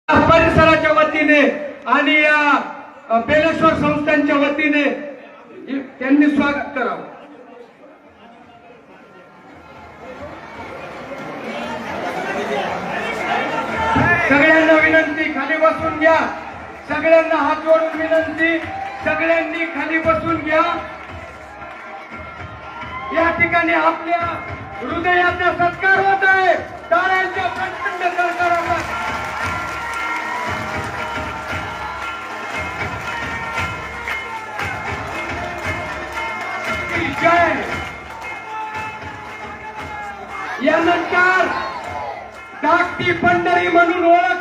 परिसराच्या वतीने आणि या बेलेश्वर संस्थांच्या वतीने त्यांनी स्वागत करावं। सगळ्यांना विनंती, खाली बसून घ्या। सगळ्यांना हात जोडून विनंती, सगळ्यांनी खाली बसून घ्या। या ठिकाणी आपल्या हृदयाचा सत्कार होत आहे। टाळ्यांच्या प्रचंड कडकडाटात जय। यानंतर धाकटी पंढरी म्हणून ओळख